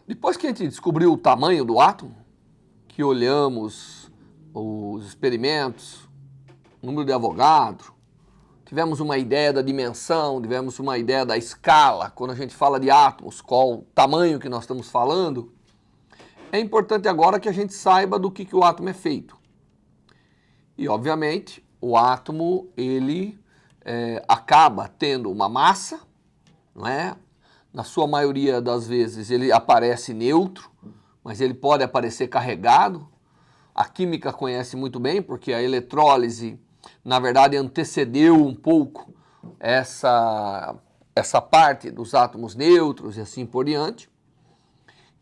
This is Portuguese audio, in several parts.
Depois que a gente descobriu o tamanho do átomo, que olhamos os experimentos, o número de Avogadro, tivemos uma ideia da dimensão, tivemos uma ideia da escala, quando a gente fala de átomos, qual o tamanho que nós estamos falando, é importante agora que a gente saiba do que o átomo é feito. E, obviamente, o átomo, ele acaba tendo uma massa, não é? Na sua maioria das vezes ele aparece neutro, mas ele pode aparecer carregado. A química conhece muito bem, porque a eletrólise, na verdade, antecedeu um pouco essa parte dos átomos neutros e assim por diante.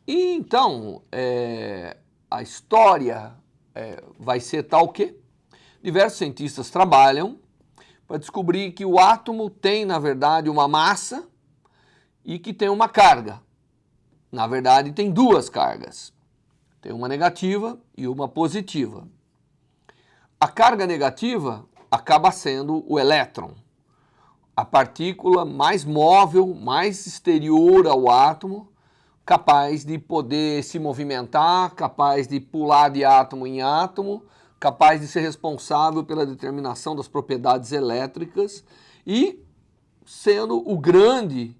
E então, a história vai ser tal que diversos cientistas trabalham para descobrir que o átomo tem, na verdade, uma massa e que tem uma carga. Na verdade, tem duas cargas. Tem uma negativa e uma positiva. A carga negativa acaba sendo o elétron, a partícula mais móvel, mais exterior ao átomo, capaz de poder se movimentar, capaz de pular de átomo em átomo, capaz de ser responsável pela determinação das propriedades elétricas e sendo o grande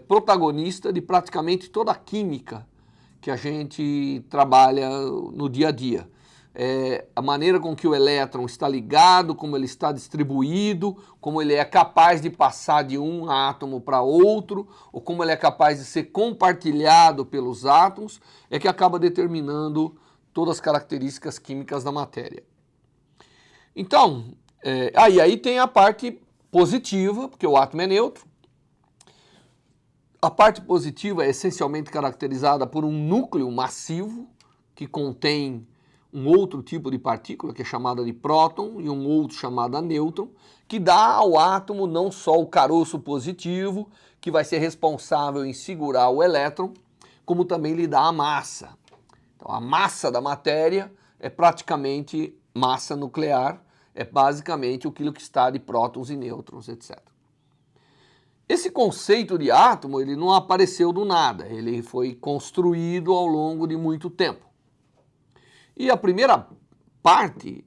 protagonista de praticamente toda a química que a gente trabalha no dia a dia. A maneira com que o elétron está ligado, como ele está distribuído, como ele é capaz de passar de um átomo para outro, ou como ele é capaz de ser compartilhado pelos átomos, é que acaba determinando todas as características químicas da matéria. Então, aí tem a parte positiva, porque o átomo é neutro. A parte positiva é essencialmente caracterizada por um núcleo massivo que contém um outro tipo de partícula, que é chamada de próton, e um outro chamado nêutron, que dá ao átomo não só o caroço positivo, que vai ser responsável em segurar o elétron, como também lhe dá a massa. Então, a massa da matéria é praticamente massa nuclear, é basicamente aquilo que está de prótons e nêutrons, etc. Esse conceito de átomo, ele não apareceu do nada, ele foi construído ao longo de muito tempo. E a primeira parte,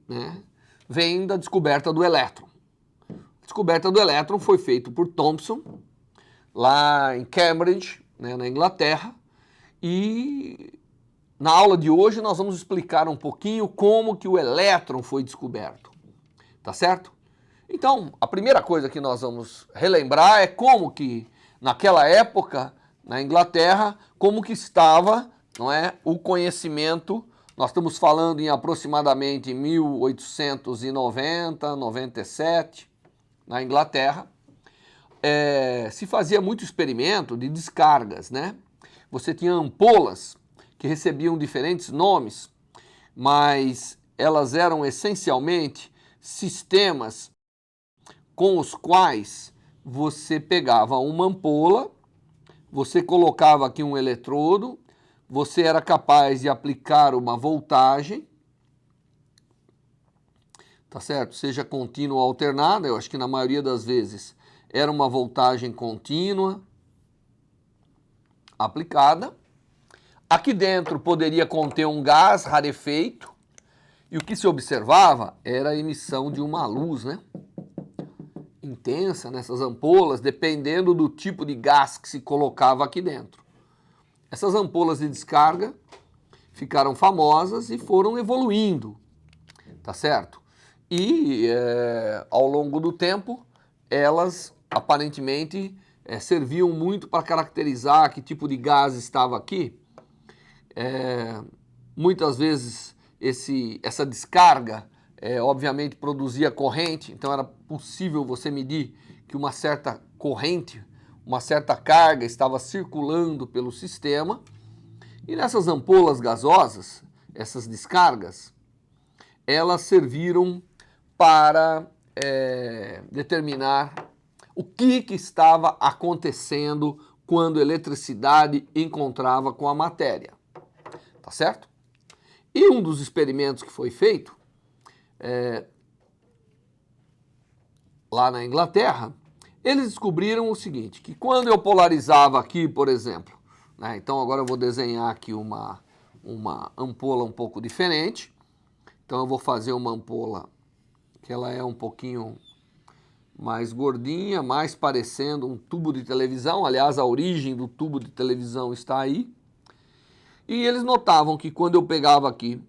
vem da descoberta do elétron. A descoberta do elétron foi feita por Thomson, lá em Cambridge, na Inglaterra, e na aula de hoje nós vamos explicar um pouquinho como que o elétron foi descoberto, tá certo? Então, a primeira coisa que nós vamos relembrar é como que, naquela época, na Inglaterra, como que estava, o conhecimento. Nós estamos falando em aproximadamente 1890, 97, na Inglaterra. Se fazia muito experimento de descargas, Você tinha ampolas que recebiam diferentes nomes, mas elas eram essencialmente sistemas com os quais você pegava uma ampola, você colocava aqui um eletrodo, você era capaz de aplicar uma voltagem, tá certo? Seja contínua ou alternada, eu acho que na maioria das vezes era uma voltagem contínua aplicada. Aqui dentro poderia conter um gás rarefeito, e o que se observava era a emissão de uma luz, intensa nessas ampolas, dependendo do tipo de gás que se colocava aqui dentro. Essas ampolas de descarga ficaram famosas e foram evoluindo, tá certo? E ao longo do tempo, elas aparentemente serviam muito para caracterizar que tipo de gás estava aqui. Muitas vezes essa descarga obviamente produzia corrente, então era possível você medir que uma certa corrente, uma certa carga estava circulando pelo sistema. E nessas ampolas gasosas, essas descargas, elas serviram para determinar o que estava acontecendo quando a eletricidade encontrava com a matéria, tá certo? E um dos experimentos que foi feito lá na Inglaterra, eles descobriram o seguinte, que quando eu polarizava aqui, por exemplo, né, então agora eu vou desenhar aqui uma ampola um pouco diferente, então eu vou fazer uma ampola que ela é um pouquinho mais gordinha, mais parecendo um tubo de televisão, aliás, a origem do tubo de televisão está aí, e eles notavam que quando eu pegava aqui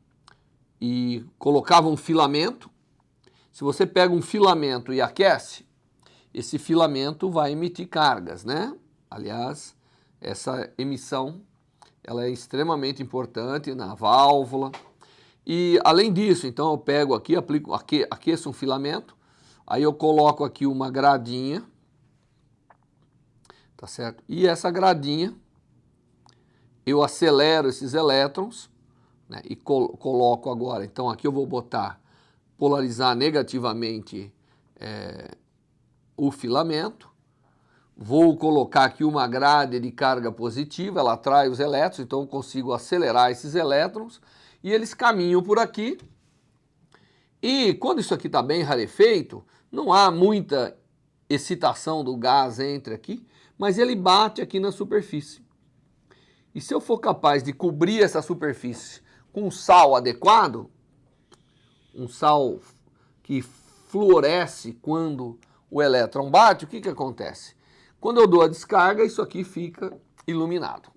e colocava um filamento, se você pega um filamento e aquece, esse filamento vai emitir cargas, né? Aliás, essa emissão ela é extremamente importante na válvula. E além disso, então eu pego aqui, aqueço um filamento, aí eu coloco aqui uma gradinha, tá certo? E essa gradinha, eu acelero esses elétrons, né, e coloco agora, então aqui eu vou polarizar negativamente o filamento, vou colocar aqui uma grade de carga positiva, ela atrai os elétrons, então eu consigo acelerar esses elétrons, e eles caminham por aqui, e quando isso aqui está bem rarefeito, não há muita excitação do gás entre aqui, mas ele bate aqui na superfície. E se eu for capaz de cobrir essa superfície com um sal adequado, um sal que fluoresce quando o elétron bate, o que acontece? Quando eu dou a descarga, isso aqui fica iluminado.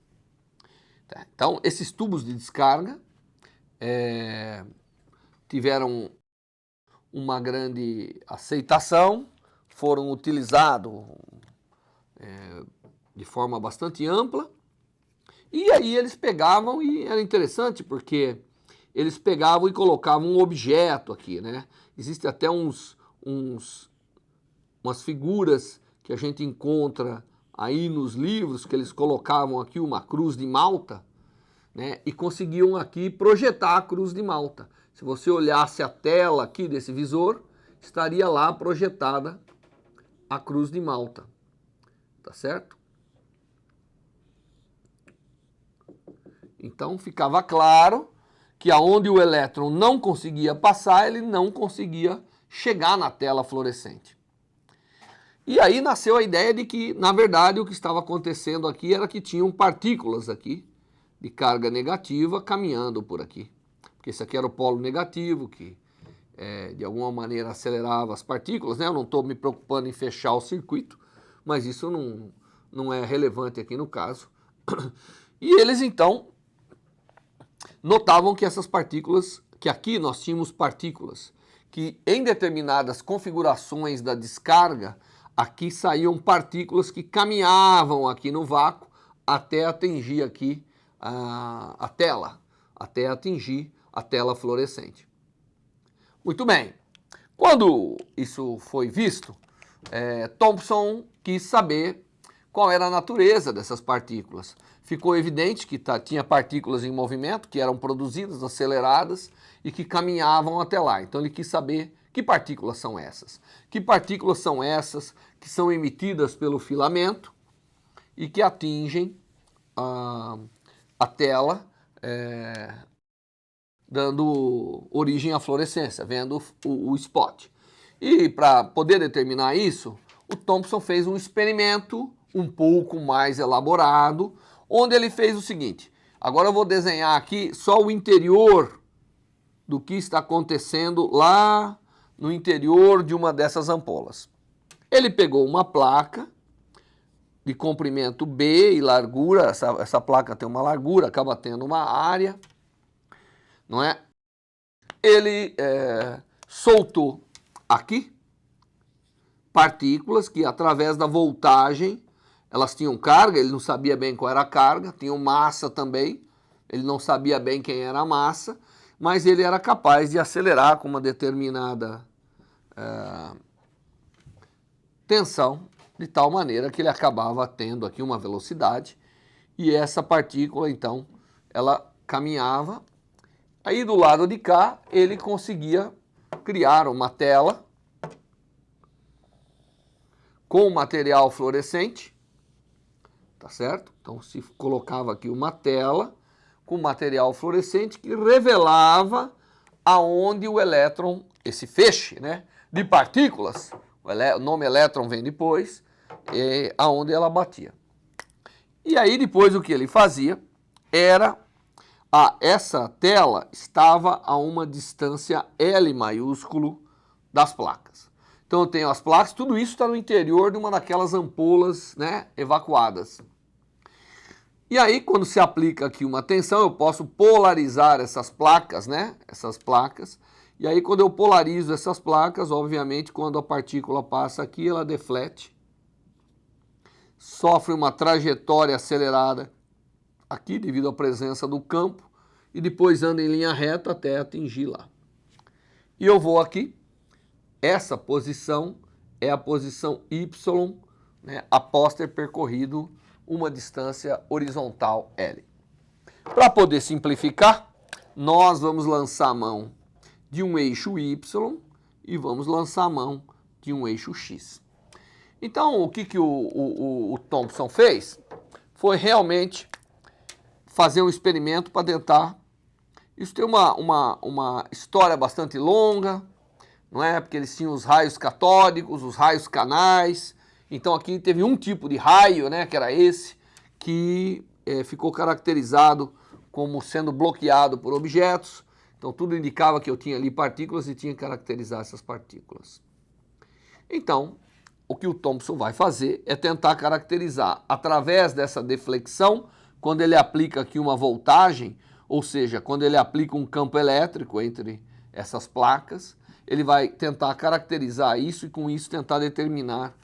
Então, esses tubos de descarga tiveram uma grande aceitação, foram utilizados de forma bastante ampla, e aí eles pegavam, e era interessante porque eles pegavam e colocavam um objeto aqui, né? Existem até umas figuras que a gente encontra aí nos livros, que eles colocavam aqui uma cruz de Malta, né, e conseguiam aqui projetar a cruz de Malta. Se você olhasse a tela aqui desse visor, estaria lá projetada a cruz de Malta, tá certo? Então ficava claro que aonde o elétron não conseguia passar, ele não conseguia chegar na tela fluorescente. E aí nasceu a ideia de que, na verdade, o que estava acontecendo aqui era que tinham partículas aqui de carga negativa caminhando por aqui. Porque esse aqui era o polo negativo, que de alguma maneira acelerava as partículas, né? Eu não estou me preocupando em fechar o circuito, mas isso não é relevante aqui no caso. E eles então notavam que essas partículas, que aqui nós tínhamos partículas, que em determinadas configurações da descarga, aqui saíam partículas que caminhavam aqui no vácuo até atingir aqui a tela, até atingir a tela fluorescente. Muito bem, quando isso foi visto, Thomson quis saber qual era a natureza dessas partículas. Ficou evidente que tinha partículas em movimento, que eram produzidas, aceleradas e que caminhavam até lá. Então ele quis saber que partículas são essas. Que partículas são essas que são emitidas pelo filamento e que atingem a tela, dando origem à fluorescência, vendo o spot. E para poder determinar isso, o Thomson fez um experimento um pouco mais elaborado, onde ele fez o seguinte: agora eu vou desenhar aqui só o interior do que está acontecendo lá no interior de uma dessas ampolas. Ele pegou uma placa de comprimento B e largura, essa placa tem uma largura, acaba tendo uma área, não é? Ele soltou aqui partículas que, através da voltagem, elas tinham carga, ele não sabia bem qual era a carga, tinham massa também, ele não sabia bem quem era a massa, mas ele era capaz de acelerar com uma determinada tensão, de tal maneira que ele acabava tendo aqui uma velocidade, e essa partícula, então, ela caminhava Aí do lado de cá, ele conseguia criar uma tela com material fluorescente, tá certo? Então se colocava aqui uma tela com material fluorescente que revelava aonde o elétron, esse feixe, né, de partículas, o nome elétron vem depois, aonde ela batia. E aí depois o que ele fazia era, essa tela estava a uma distância L maiúsculo das placas. Então eu tenho as placas, tudo isso está no interior de uma daquelas ampolas, né, evacuadas. E aí quando se aplica aqui uma tensão, eu posso polarizar essas placas, né, essas placas. E aí quando eu polarizo essas placas, obviamente quando a partícula passa aqui, ela deflete, sofre uma trajetória acelerada aqui devido à presença do campo e depois anda em linha reta até atingir lá. E eu vou aqui, essa posição é a posição Y, né, após ter percorrido uma distância horizontal L. Para poder simplificar, nós vamos lançar a mão de um eixo Y e vamos lançar a mão de um eixo X. Então, o que o Thomson fez foi realmente fazer um experimento para tentar. Isso tem uma história bastante longa, não é? Porque eles tinham os raios catódicos, os raios canais. Então aqui teve um tipo de raio, né, que era esse, que ficou caracterizado como sendo bloqueado por objetos. Então tudo indicava que eu tinha ali partículas e tinha que caracterizar essas partículas. Então, o que o Thomson vai fazer é tentar caracterizar através dessa deflexão, quando ele aplica aqui uma voltagem, ou seja, quando ele aplica um campo elétrico entre essas placas, ele vai tentar caracterizar isso e com isso tentar determinar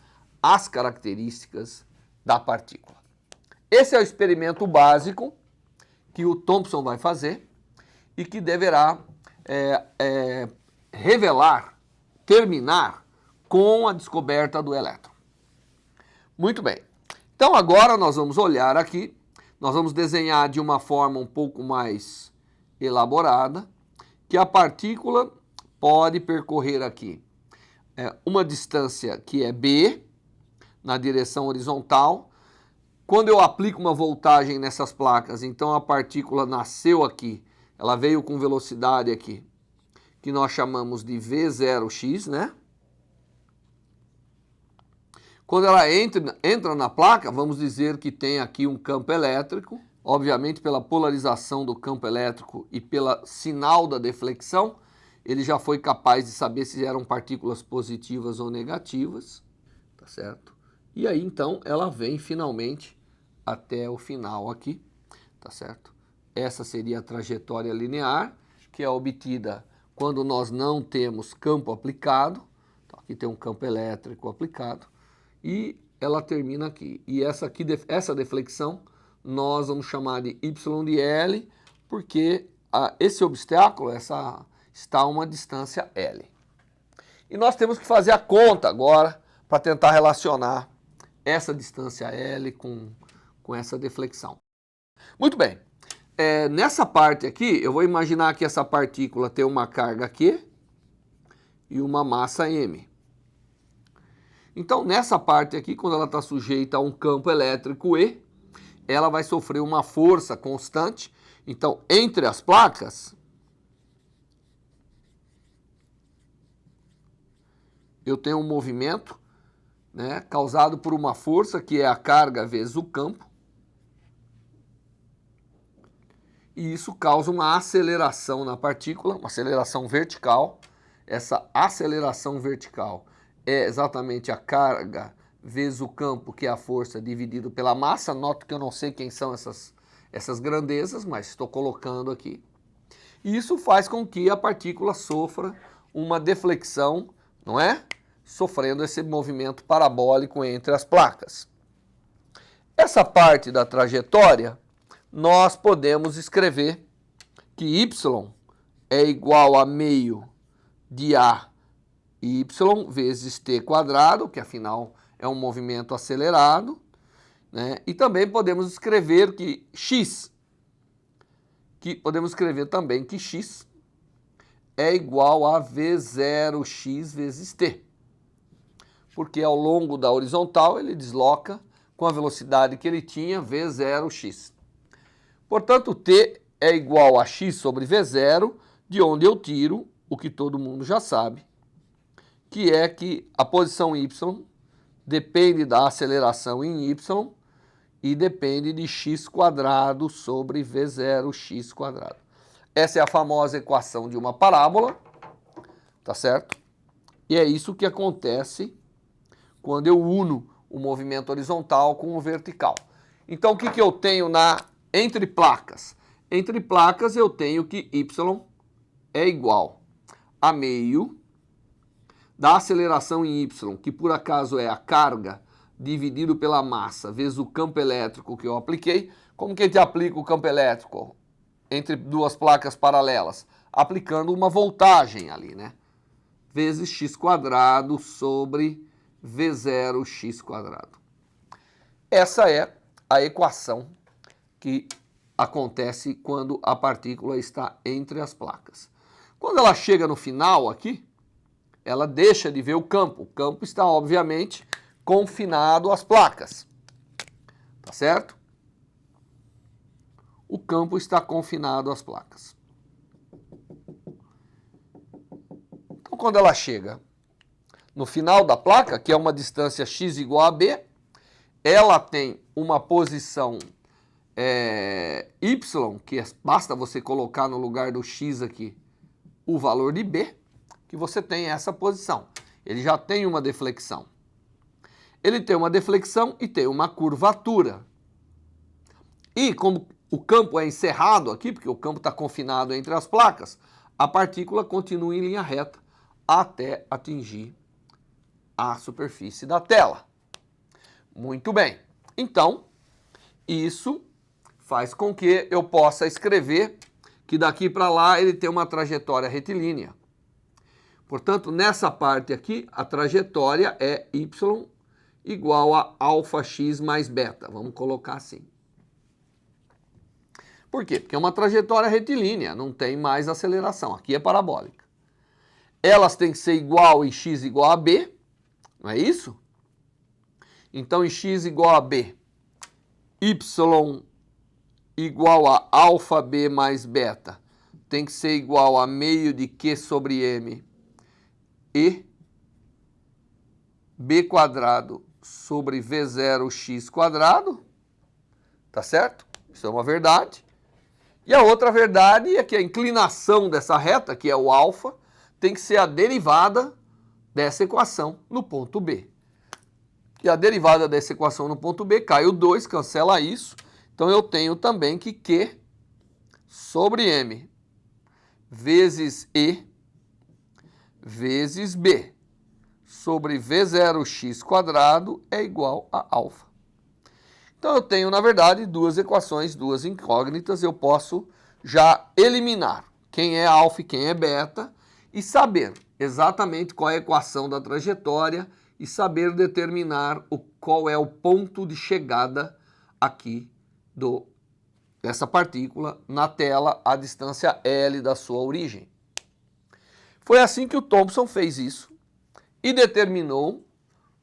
as características da partícula. Esse é o experimento básico que o Thomson vai fazer e que deverá revelar, terminar com a descoberta do elétron. Muito bem. Então agora nós vamos olhar aqui, nós vamos desenhar de uma forma um pouco mais elaborada, que a partícula pode percorrer aqui uma distância que é B, na direção horizontal. Quando eu aplico uma voltagem nessas placas, então a partícula nasceu aqui, ela veio com velocidade aqui, que nós chamamos de V0x, né? Quando ela entra na placa, vamos dizer que tem aqui um campo elétrico, obviamente pela polarização do campo elétrico e pela sinal da deflexão, ele já foi capaz de saber se eram partículas positivas ou negativas, tá certo? E aí então ela vem finalmente até o final aqui, tá certo? Essa seria a trajetória linear, que é obtida quando nós não temos campo aplicado. Então, aqui tem um campo elétrico aplicado. E ela termina aqui. E essa deflexão nós vamos chamar de Y de L, porque esse obstáculo está a uma distância L. E nós temos que fazer a conta agora para tentar relacionar essa distância L com essa deflexão. Muito bem. Nessa parte aqui, eu vou imaginar que essa partícula tem uma carga Q e uma massa M. Então, nessa parte aqui, quando ela está sujeita a um campo elétrico E, ela vai sofrer uma força constante. Então, entre as placas, eu tenho um movimento, né, causado por uma força, que é a carga vezes o campo. E isso causa uma aceleração na partícula, uma aceleração vertical. Essa aceleração vertical é exatamente a carga vezes o campo, que é a força, dividido pela massa. Noto que eu não sei quem são essas grandezas, mas estou colocando aqui. E isso faz com que a partícula sofra uma deflexão, não é? Sofrendo esse movimento parabólico entre as placas. Essa parte da trajetória, nós podemos escrever que Y é igual a meio de A y vezes t quadrado, que afinal é um movimento acelerado, né? E também podemos escrever que x que podemos escrever também que x é igual a V0x vezes t. Porque ao longo da horizontal ele desloca com a velocidade que ele tinha, V0x. Portanto, t é igual a x sobre V0, de onde eu tiro o que todo mundo já sabe, que é que a posição y depende da aceleração em y e depende de x² sobre V0x². Essa é a famosa equação de uma parábola, tá certo? E é isso que acontece quando eu uno o movimento horizontal com o vertical. Então, o que eu tenho entre placas? Entre placas eu tenho que y é igual a meio da aceleração em y, que por acaso é a carga dividido pela massa, vezes o campo elétrico que eu apliquei. Como que a gente aplica o campo elétrico entre duas placas paralelas? Aplicando uma voltagem ali, né? Vezes x² sobre V0x². Essa é a equação que acontece quando a partícula está entre as placas. Quando ela chega no final aqui, ela deixa de ver o campo. O campo está, obviamente, confinado às placas. Tá certo? O campo está confinado às placas. Então, quando ela chega no final da placa, que é uma distância x igual a b, ela tem uma posição y, que basta você colocar no lugar do x aqui o valor de b, que você tem essa posição. Ele já tem uma deflexão. Ele tem uma deflexão e tem uma curvatura. E como o campo é encerrado aqui, porque o campo está confinado entre as placas, a partícula continua em linha reta até atingir a superfície da tela. Muito bem. Então, isso faz com que eu possa escrever que daqui para lá ele tem uma trajetória retilínea. Portanto, nessa parte aqui, a trajetória é y igual a αx mais beta. Vamos colocar assim. Por quê? Porque é uma trajetória retilínea, não tem mais aceleração. Aqui é parabólica. Elas têm que ser igual em x igual a b, não é isso? Então, em x igual a b, y igual a αb mais beta tem que ser igual a meio de q sobre m e b² sobre V0x², tá certo? Isso é uma verdade. E a outra verdade é que a inclinação dessa reta, que é o alfa, tem que ser a derivada dessa equação no ponto B. E a derivada dessa equação no ponto B cai o 2, cancela isso. Então eu tenho também que Q sobre M vezes E vezes B sobre V0x² é igual a alfa. Então eu tenho, na verdade, duas equações, duas incógnitas. Eu posso já eliminar quem é alfa e quem é beta e saber exatamente qual é a equação da trajetória e saber determinar qual é o ponto de chegada aqui dessa partícula na tela à distância L da sua origem. Foi assim que o Thomson fez isso e determinou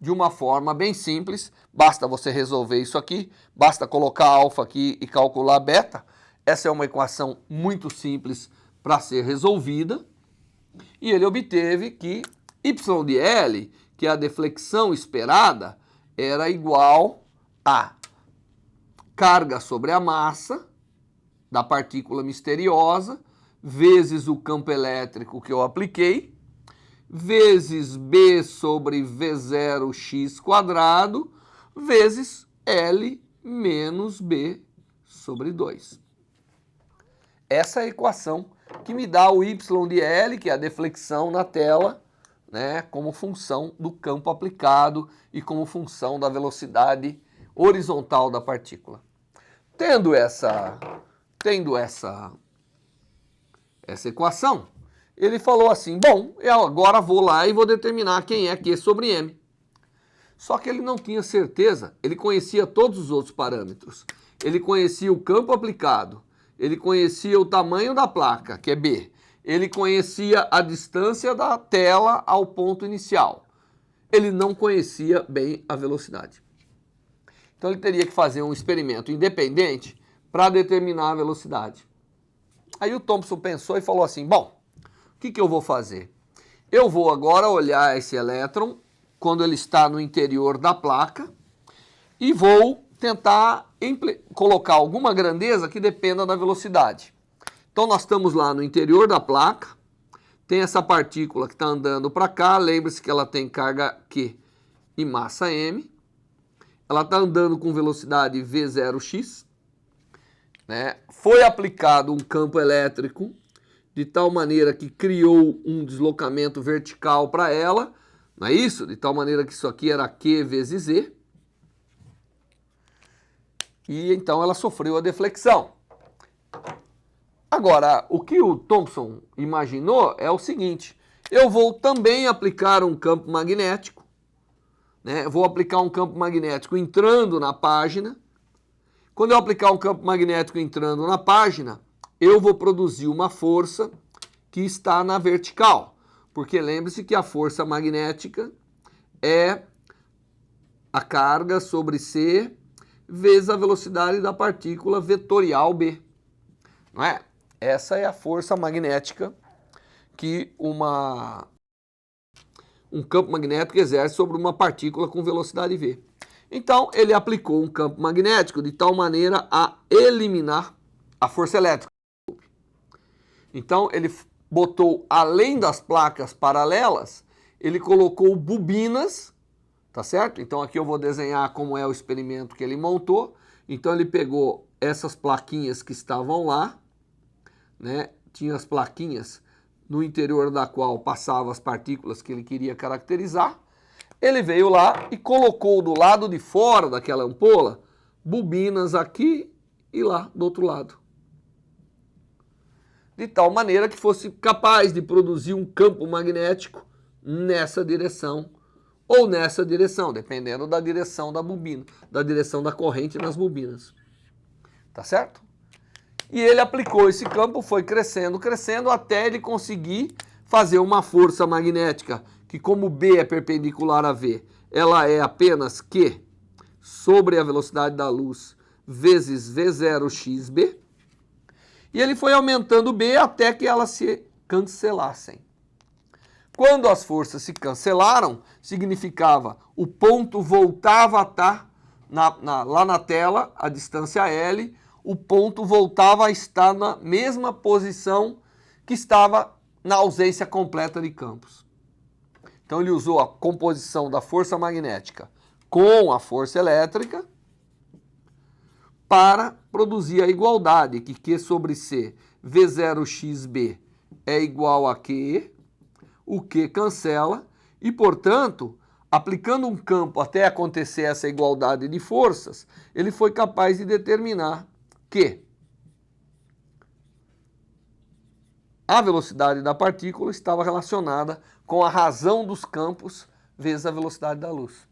de uma forma bem simples. Basta você resolver isso aqui, basta colocar alfa aqui e calcular beta. Essa é uma equação muito simples para ser resolvida. E ele obteve que y de L, que é a deflexão esperada, era igual a carga sobre a massa da partícula misteriosa, vezes o campo elétrico que eu apliquei, vezes B sobre V0x², vezes L menos B sobre 2. Essa é a equação que me dá o y de L, que é a deflexão na tela, né, como função do campo aplicado e como função da velocidade horizontal da partícula. Tendo essa equação, ele falou assim, bom, eu agora vou lá e vou determinar quem é Q sobre M. Só que ele não tinha certeza, ele conhecia todos os outros parâmetros. Ele conhecia o campo aplicado ele conhecia o tamanho da placa, que é B. Ele conhecia a distância da tela ao ponto inicial. Ele não conhecia bem a velocidade. Então ele teria que fazer um experimento independente para determinar a velocidade. Aí o Thompson pensou e falou assim, bom, o que eu vou fazer? Eu vou agora olhar esse elétron quando ele está no interior da placa e vou tentar colocar alguma grandeza que dependa da velocidade. Então nós estamos lá no interior da placa, tem essa partícula que está andando para cá, lembre-se que ela tem carga Q e massa M, ela está andando com velocidade V0x, né? Foi aplicado um campo elétrico de tal maneira que criou um deslocamento vertical para ela, não é isso? De tal maneira que isso aqui era Q vezes Z. E então ela sofreu a deflexão. Agora, o que o Thompson imaginou é o seguinte, eu vou também aplicar um campo magnético, né? Vou aplicar um campo magnético entrando na página. Quando eu aplicar um campo magnético entrando na página, eu vou produzir uma força que está na vertical, porque lembre-se que a força magnética é a carga sobre C vezes a velocidade da partícula vetorial B, não é? Essa é a força magnética que um campo magnético exerce sobre uma partícula com velocidade V. Então, ele aplicou um campo magnético de tal maneira a eliminar a força elétrica. Então, ele botou, além das placas paralelas, ele colocou bobinas, tá certo? Então, aqui eu vou desenhar como é o experimento que ele montou. Então, ele pegou essas plaquinhas que estavam lá, né? Tinha as plaquinhas no interior da qual passavam as partículas que ele queria caracterizar. Ele veio lá e colocou do lado de fora daquela ampola bobinas aqui e lá do outro lado. De tal maneira que fosse capaz de produzir um campo magnético nessa direção ou nessa direção, dependendo da direção da bobina, da direção da corrente nas bobinas. Tá certo? E ele aplicou esse campo, foi crescendo, crescendo, até ele conseguir fazer uma força magnética, que como B é perpendicular a V, ela é apenas Q sobre a velocidade da luz vezes V0xB. E ele foi aumentando B até que elas se cancelassem. Quando as forças se cancelaram, significava o ponto voltava a estar lá na tela, a distância L, o ponto voltava a estar na mesma posição que estava na ausência completa de campos. Então ele usou a composição da força magnética com a força elétrica para produzir a igualdade, que Q sobre C V0xB é igual a Q, o Q cancela, e portanto, aplicando um campo até acontecer essa igualdade de forças, ele foi capaz de determinar que a velocidade da partícula estava relacionada com a razão dos campos vezes a velocidade da luz.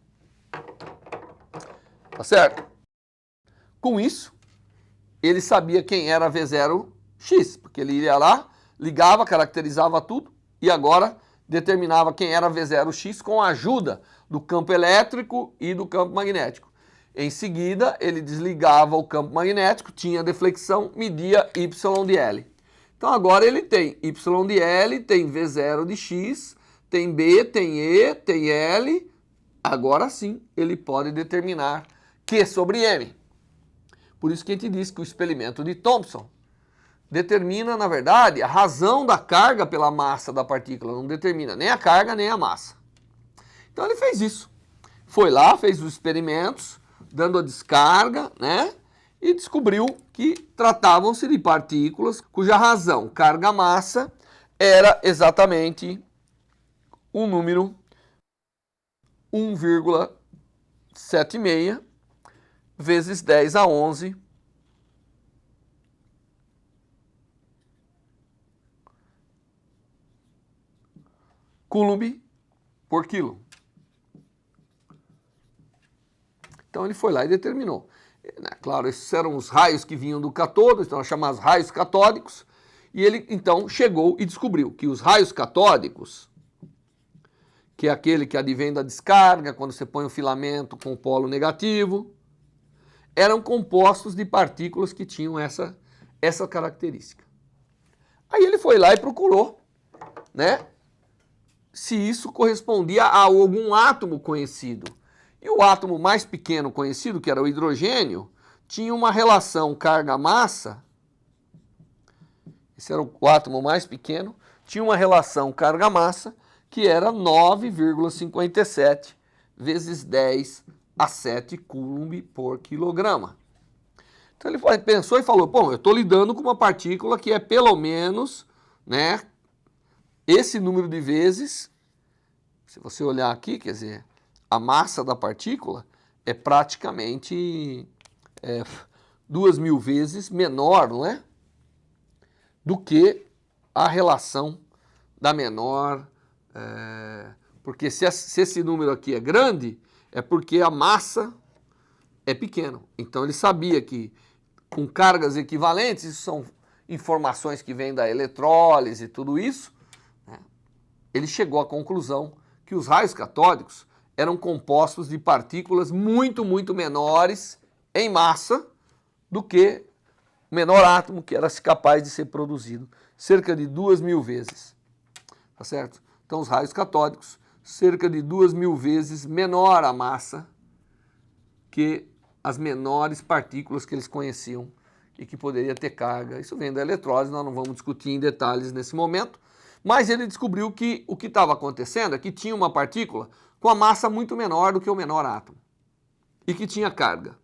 Tá certo? Com isso, ele sabia quem era V0x, porque ele ia lá, ligava, caracterizava tudo e agora determinava quem era V0x com a ajuda do campo elétrico e do campo magnético. Em seguida, ele desligava o campo magnético, tinha deflexão, media Y de L. Então agora ele tem Y de L, tem V0 de x, tem B, tem E, tem L. Agora sim ele pode determinar Q sobre M. Por isso que a gente diz que o experimento de Thompson determina, na verdade, a razão da carga pela massa da partícula, não determina nem a carga nem a massa. Então ele fez isso. Foi lá, fez os experimentos, dando a descarga, né? E descobriu que tratavam-se de partículas cuja razão, carga-massa, era exatamente o número 1,76 vezes 10 a 11 Coulomb por quilo. Então ele foi lá e determinou. Né? Claro, esses eram os raios que vinham do cátodo, então chamados raios catódicos, e ele então chegou e descobriu que os raios catódicos, que é aquele que advém da descarga, quando você põe o filamento com o polo negativo, eram compostos de partículas que tinham essa característica. Aí ele foi lá e procurou, né, se isso correspondia a algum átomo conhecido. E o átomo mais pequeno conhecido, que era o hidrogênio, tinha uma relação carga-massa, esse era o átomo mais pequeno, tinha uma relação carga-massa que era 9,57 vezes 10 a 7 coulomb por quilograma. Então ele pensou e falou, bom, eu estou lidando com uma partícula que é pelo menos, né, esse número de vezes, se você olhar aqui, quer dizer, a massa da partícula é praticamente 2.000 vezes menor, não é? Do que a relação da menor, porque se esse número aqui é grande, é porque a massa é pequena. Então ele sabia que com cargas equivalentes, isso são informações que vêm da eletrólise e tudo isso, né? Ele chegou à conclusão que os raios catódicos eram compostos de partículas muito, muito menores em massa do que o menor átomo que era capaz de ser produzido, cerca de 2.000 vezes. Tá certo? Então os raios catódicos, cerca de 2.000 vezes menor a massa que as menores partículas que eles conheciam e que poderia ter carga. Isso vem da eletrólise, nós não vamos discutir em detalhes nesse momento, mas ele descobriu que o que estava acontecendo é que tinha uma partícula com a massa muito menor do que o menor átomo e que tinha carga,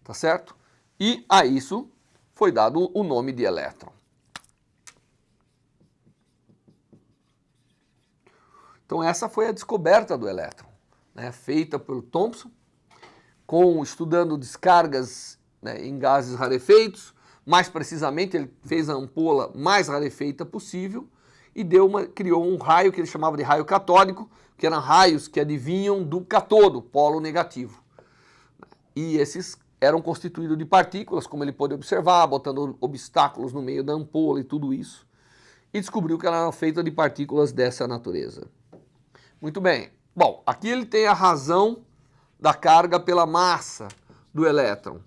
tá certo? E a isso foi dado o nome de elétron. Então essa foi a descoberta do elétron, né, feita pelo Thomson, estudando descargas, né, em gases rarefeitos. Mais precisamente, ele fez a ampola mais rarefeita possível e criou um raio que ele chamava de raio catódico, que eram raios que advinham do cátodo, polo negativo. E esses eram constituídos de partículas, como ele pôde observar, botando obstáculos no meio da ampola e tudo isso. E descobriu que ela era feita de partículas dessa natureza. Muito bem. Bom, aqui ele tem a razão da carga pela massa do elétron,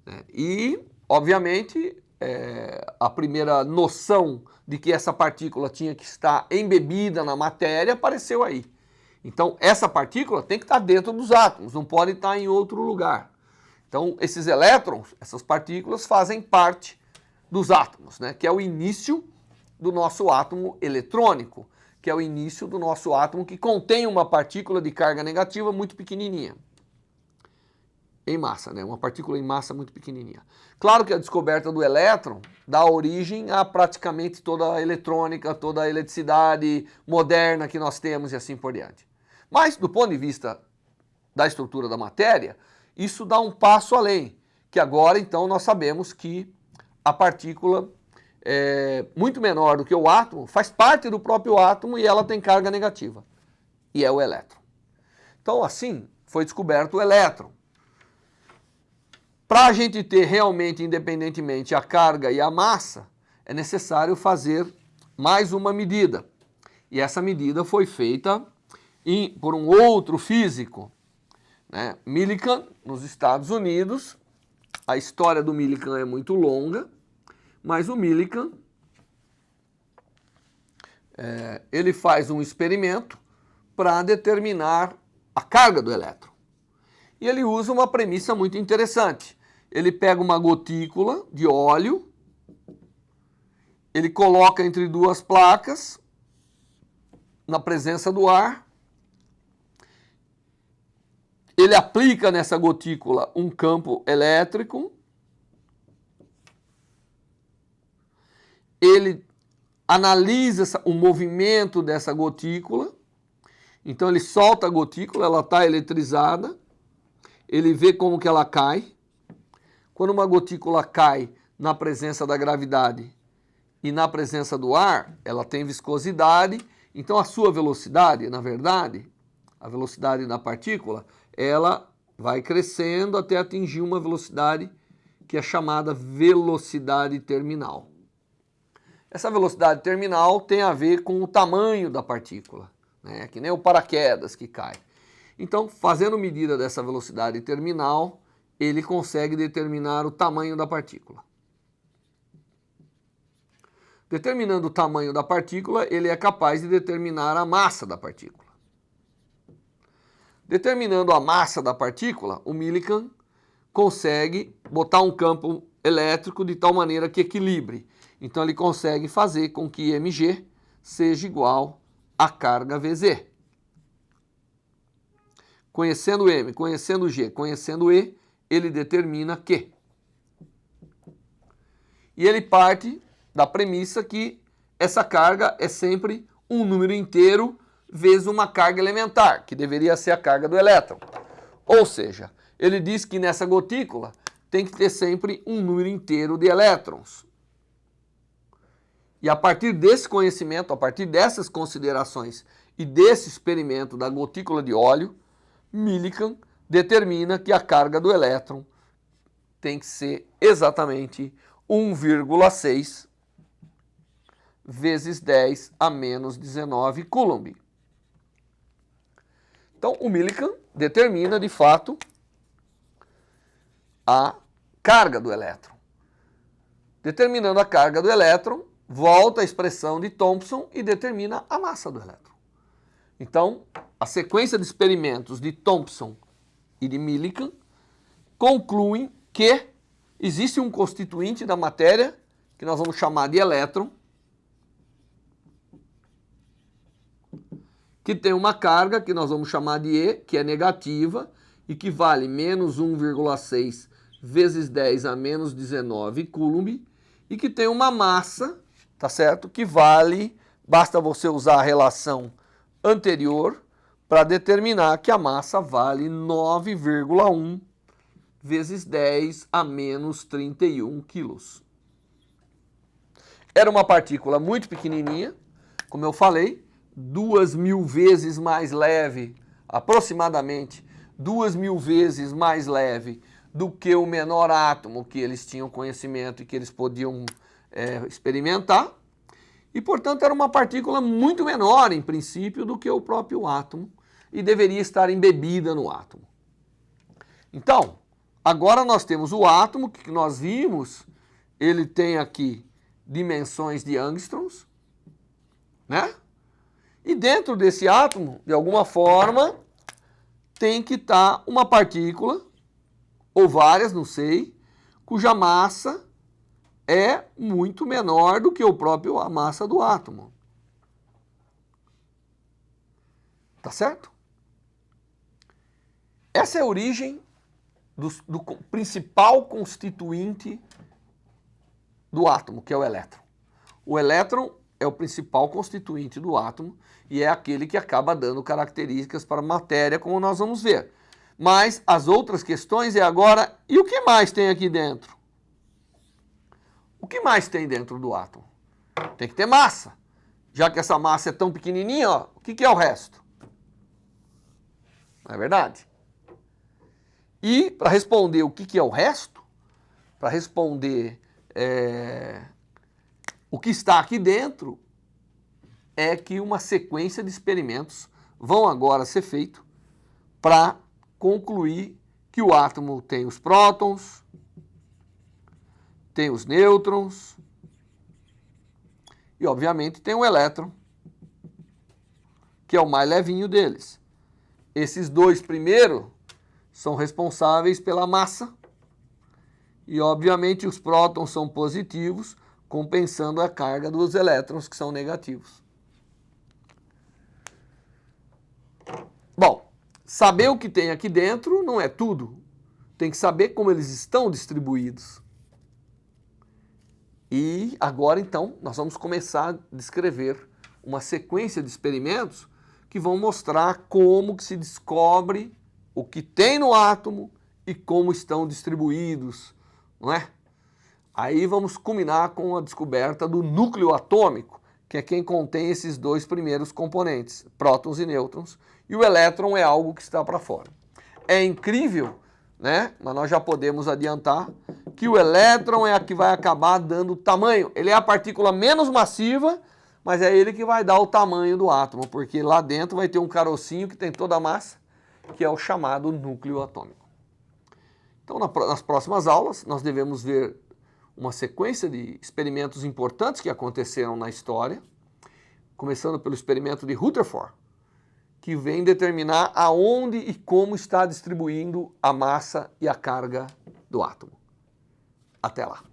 né? E, obviamente, a primeira noção de que essa partícula tinha que estar embebida na matéria apareceu aí. Então, essa partícula tem que estar dentro dos átomos, não pode estar em outro lugar. Então, esses elétrons, essas partículas, fazem parte dos átomos, né? Que é o início do nosso átomo eletrônico, que é o início do nosso átomo que contém uma partícula de carga negativa muito pequenininha. Em massa, né? Uma partícula em massa muito pequenininha. Claro que a descoberta do elétron dá origem a praticamente toda a eletrônica, toda a eletricidade moderna que nós temos e assim por diante. Mas, do ponto de vista da estrutura da matéria, isso dá um passo além, que agora, então, nós sabemos que a partícula é muito menor do que o átomo, faz parte do próprio átomo e ela tem carga negativa, e é o elétron. Então, assim, foi descoberto o elétron. Para a gente ter realmente, independentemente, a carga e a massa, é necessário fazer mais uma medida. E essa medida foi feita por um outro físico, né? Millikan, nos Estados Unidos. A história do Millikan é muito longa, mas o Millikan ele faz um experimento para determinar a carga do elétron. E ele usa uma premissa muito interessante. Ele pega uma gotícula de óleo, ele coloca entre duas placas, na presença do ar, ele aplica nessa gotícula um campo elétrico, ele analisa o movimento dessa gotícula, então ele solta a gotícula, ela está eletrizada, ele vê como que ela cai. Quando uma gotícula cai na presença da gravidade e na presença do ar, ela tem viscosidade, então a sua velocidade, na verdade, a velocidade da partícula, ela vai crescendo até atingir uma velocidade que é chamada velocidade terminal. Essa velocidade terminal tem a ver com o tamanho da partícula, né? Que nem o paraquedas que cai. Então, fazendo medida dessa velocidade terminal, ele consegue determinar o tamanho da partícula. Determinando o tamanho da partícula, ele é capaz de determinar a massa da partícula. Determinando a massa da partícula, o Millikan consegue botar um campo elétrico de tal maneira que equilibre. Então ele consegue fazer com que mg seja igual a carga Vz. Conhecendo m, conhecendo g, conhecendo e, ele determina que. E ele parte da premissa que essa carga é sempre um número inteiro vezes uma carga elementar, que deveria ser a carga do elétron. Ou seja, ele diz que nessa gotícula tem que ter sempre um número inteiro de elétrons. E a partir desse conhecimento, a partir dessas considerações e desse experimento da gotícula de óleo, Millikan determina que a carga do elétron tem que ser exatamente 1,6 vezes 10 a menos 19 Coulomb. Então, o Millikan determina, de fato, a carga do elétron. Determinando a carga do elétron, volta a expressão de Thomson e determina a massa do elétron. Então, a sequência de experimentos de Thomson e de Millikan concluem que existe um constituinte da matéria, que nós vamos chamar de elétron, que tem uma carga que nós vamos chamar de E, que é negativa, e que vale menos 1,6 vezes 10 a menos 19 Coulomb, e que tem uma massa, tá certo? Que vale, basta você usar a relação anterior para determinar que a massa vale 9,1 vezes 10 a menos 31 quilos. Era uma partícula muito pequenininha, como eu falei, 2.000 vezes mais leve, aproximadamente 2.000 vezes mais leve do que o menor átomo que eles tinham conhecimento e que eles podiam experimentar. E, portanto, era uma partícula muito menor, em princípio, do que o próprio átomo e deveria estar embebida no átomo. Então, agora nós temos o átomo, que nós vimos, ele tem aqui dimensões de angstroms, né? E dentro desse átomo, de alguma forma, tem que estar uma partícula, ou várias, não sei, cuja massa é muito menor do que a massa do átomo. Tá certo? Essa é a origem do principal constituinte do átomo, que é o elétron. O elétron é o principal constituinte do átomo e é aquele que acaba dando características para a matéria, como nós vamos ver. Mas as outras questões é agora, e o que mais tem aqui dentro? O que mais tem dentro do átomo? Tem que ter massa. Já que essa massa é tão pequenininha, ó, o que é o resto? Não é verdade? E para responder o que é o resto, para responder o que está aqui dentro, é que uma sequência de experimentos vão agora ser feitos para concluir que o átomo tem os prótons, tem os nêutrons e, obviamente, tem o elétron, que é o mais levinho deles. Esses dois primeiros são responsáveis pela massa e, obviamente, os prótons são positivos, compensando a carga dos elétrons, que são negativos. Bom, saber o que tem aqui dentro não é tudo. Tem que saber como eles estão distribuídos. E agora, então, nós vamos começar a descrever uma sequência de experimentos que vão mostrar como que se descobre o que tem no átomo e como estão distribuídos, não é? Aí vamos culminar com a descoberta do núcleo atômico, que é quem contém esses dois primeiros componentes, prótons e nêutrons, e o elétron é algo que está para fora. é incrível, né? Mas nós já podemos adiantar que o elétron é a que vai acabar dando tamanho. Ele é a partícula menos massiva, mas é ele que vai dar o tamanho do átomo, porque lá dentro vai ter um carocinho que tem toda a massa, que é o chamado núcleo atômico. Então, nas próximas aulas, nós devemos ver uma sequência de experimentos importantes que aconteceram na história, começando pelo experimento de Rutherford, que vem determinar aonde e como está distribuindo a massa e a carga do átomo. Até lá!